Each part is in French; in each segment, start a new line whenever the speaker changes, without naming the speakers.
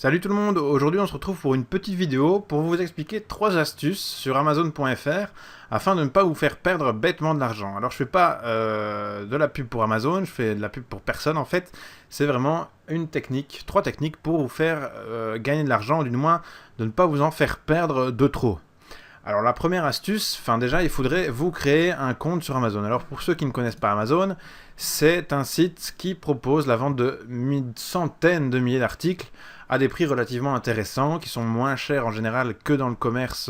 Salut tout le monde, aujourd'hui on se retrouve pour une petite vidéo pour vous expliquer 3 astuces sur Amazon.fr afin de ne pas vous faire perdre bêtement de l'argent. Alors je fais pas de la pub pour Amazon, je fais de la pub pour personne en fait, c'est vraiment une technique, 3 techniques pour vous faire gagner de l'argent ou du moins de ne pas vous en faire perdre de trop. Alors la première astuce, déjà il faudrait vous créer un compte sur Amazon. Alors pour ceux qui ne connaissent pas Amazon, c'est un site qui propose la vente de centaines de milliers d'articles à des prix relativement intéressants, qui sont moins chers en général que dans le commerce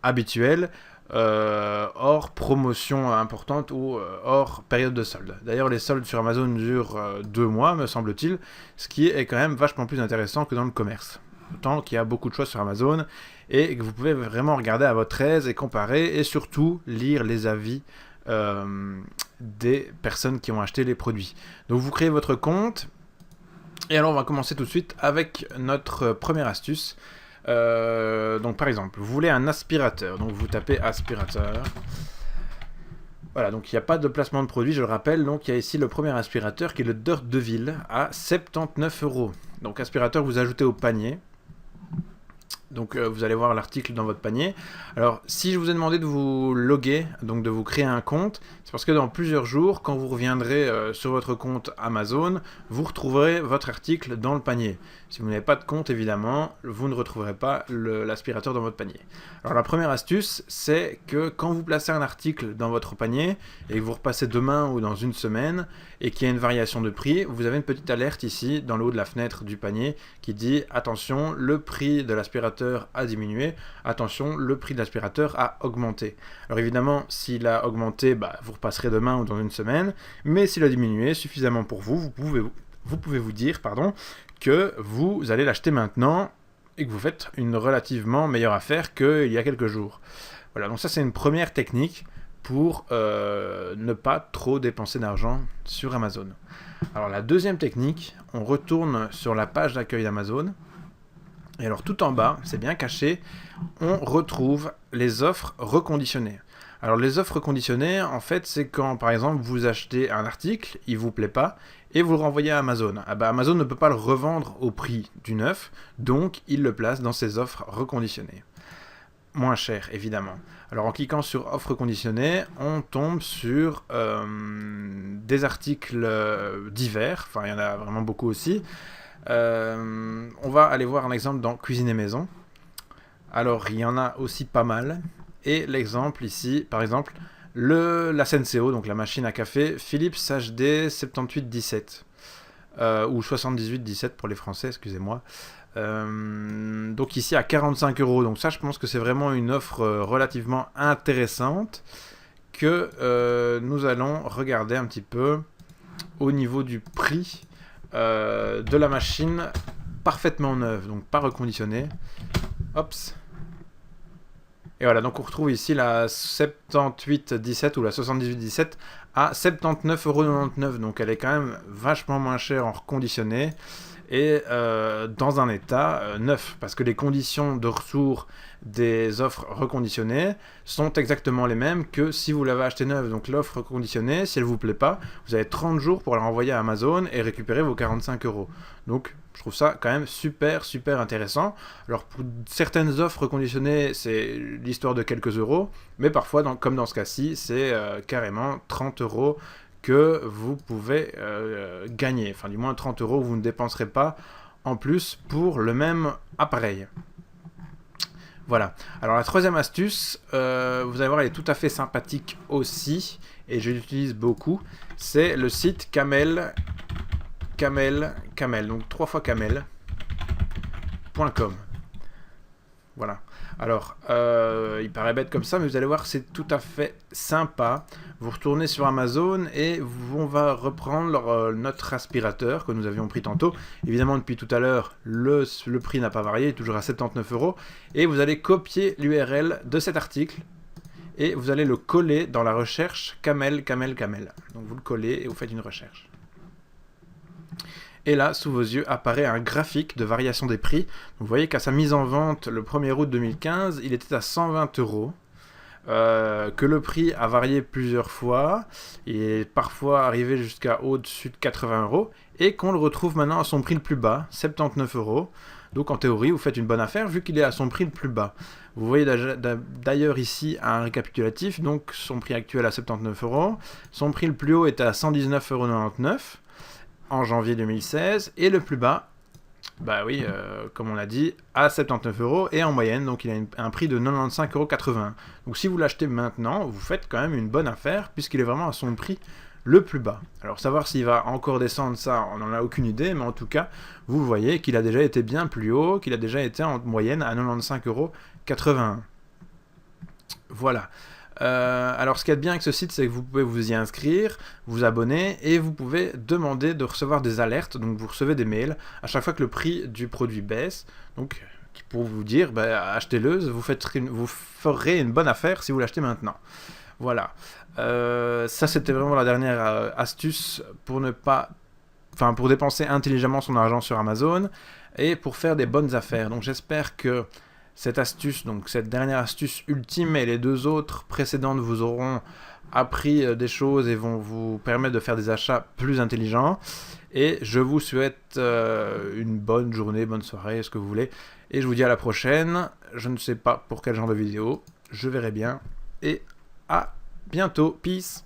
habituel, hors promotion importante ou hors période de solde. D'ailleurs les soldes sur Amazon durent 2 mois me semble-t-il, ce qui est quand même vachement plus intéressant que dans le commerce. Autant qu'il y a beaucoup de choix sur Amazon et que vous pouvez vraiment regarder à votre aise et comparer et surtout lire les avis des personnes qui ont acheté les produits. Donc vous créez votre compte et alors on va commencer tout de suite avec notre première astuce. Donc par exemple, vous voulez un aspirateur, donc vous tapez aspirateur. Voilà, donc il n'y a pas de placement de produit, je le rappelle, donc il y a ici le premier aspirateur qui est le Dirt Deville à 79 €. Donc aspirateur, vous ajoutez au panier. Donc vous allez voir l'article dans votre panier. Alors si je vous ai demandé de vous loguer, donc de vous créer un compte, c'est parce que dans plusieurs jours, quand vous reviendrez sur votre compte Amazon, vous retrouverez votre article dans le panier. Si vous n'avez pas de compte, évidemment, vous ne retrouverez pas l'aspirateur dans votre panier. Alors la première astuce, c'est que quand vous placez un article dans votre panier, et que vous repassez demain ou dans une semaine, et qu'il y a une variation de prix, vous avez une petite alerte ici, dans le haut de la fenêtre du panier, qui dit « Attention, le prix de l'aspirateur a diminué, attention, le prix de l'aspirateur a augmenté ». Alors évidemment, s'il a augmenté, vous repasserez demain ou dans une semaine, mais s'il a diminué suffisamment pour vous, vous pouvez vous dire que vous allez l'acheter maintenant et que vous faites une relativement meilleure affaire qu'il y a quelques jours. Voilà, donc ça c'est une première technique pour ne pas trop dépenser d'argent sur Amazon. Alors la deuxième technique, on retourne sur la page d'accueil d'Amazon. Et alors tout en bas, c'est bien caché, on retrouve les offres reconditionnées. Alors les offres reconditionnées, en fait, c'est quand par exemple vous achetez un article, il vous plaît pas, et vous le renvoyez à Amazon. Amazon ne peut pas le revendre au prix du neuf, donc il le place dans ses offres reconditionnées. Moins cher, évidemment. Alors en cliquant sur offres reconditionnées, on tombe sur des articles divers, il y en a vraiment beaucoup aussi. On va aller voir un exemple dans Cuisine et Maison. Alors il y en a aussi pas mal. Et l'exemple ici, par exemple, la Senseo, donc la machine à café, Philips HD 7817. Ou 7817 pour les Français, excusez-moi. Donc ici à 45 €. Donc ça, je pense que c'est vraiment une offre relativement intéressante que nous allons regarder un petit peu au niveau du prix de la machine parfaitement neuve, donc pas reconditionnée. Hops. Et voilà, donc on retrouve ici la 7817 ou la 7817 à 79,99 €. Donc elle est quand même vachement moins chère en reconditionné et dans un état neuf, parce que les conditions de retour des offres reconditionnées sont exactement les mêmes que si vous l'avez acheté neuve. Donc l'offre reconditionnée, si elle vous plaît pas, vous avez 30 jours pour la renvoyer à Amazon et récupérer vos 45 €. Donc je trouve ça quand même super intéressant. Alors pour certaines offres reconditionnées, c'est l'histoire de quelques euros, mais parfois, comme dans ce cas-ci, c'est carrément 30 € que vous pouvez gagner. Enfin, du moins 30 € que vous ne dépenserez pas en plus pour le même appareil. Voilà. Alors la troisième astuce, vous allez voir, elle est tout à fait sympathique aussi, et je l'utilise beaucoup. C'est le site Camel, donc 3 fois camel.com. Voilà. Alors, il paraît bête comme ça, mais vous allez voir, c'est tout à fait sympa. Vous retournez sur Amazon et on va reprendre notre aspirateur que nous avions pris tantôt. Évidemment, depuis tout à l'heure, le prix n'a pas varié, il est toujours à 79 €. Et vous allez copier l'URL de cet article et vous allez le coller dans la recherche camel. Donc vous le collez et vous faites une recherche. Et là, sous vos yeux, apparaît un graphique de variation des prix. Vous voyez qu'à sa mise en vente le 1er août 2015, il était à 120 €. que le prix a varié plusieurs fois, et parfois arrivé jusqu'à au-dessus de 80 €, et qu'on le retrouve maintenant à son prix le plus bas, 79 €. Donc en théorie, vous faites une bonne affaire vu qu'il est à son prix le plus bas. Vous voyez d'ailleurs ici un récapitulatif, donc son prix actuel à 79 €, son prix le plus haut était à 119,99 € en janvier 2016, et le plus bas, bah oui, comme on l'a dit, à 79 €, et en moyenne, donc il a un prix de 95,81 €. Donc si vous l'achetez maintenant, vous faites quand même une bonne affaire, puisqu'il est vraiment à son prix le plus bas. Alors savoir s'il va encore descendre, ça, on n'en a aucune idée, mais en tout cas, vous voyez qu'il a déjà été bien plus haut, qu'il a déjà été en moyenne à 95,81 €. Voilà. Alors ce qu'il y a de bien avec ce site, c'est que vous pouvez vous y inscrire, vous abonner, et vous pouvez demander de recevoir des alertes. Donc vous recevez des mails à chaque fois que le prix du produit baisse, donc pour vous dire, bah, achetez-le, vous ferez une bonne affaire si vous l'achetez maintenant. Voilà. Ça, c'était vraiment la dernière astuce pour pour dépenser intelligemment son argent sur Amazon et pour faire des bonnes affaires. Donc j'espère que cette astuce, donc cette dernière astuce ultime, et les deux autres précédentes vous auront appris des choses et vont vous permettre de faire des achats plus intelligents. Et je vous souhaite une bonne journée, bonne soirée, ce que vous voulez. Et je vous dis à la prochaine. Je ne sais pas pour quel genre de vidéo, je verrai bien. Et à bientôt. Peace.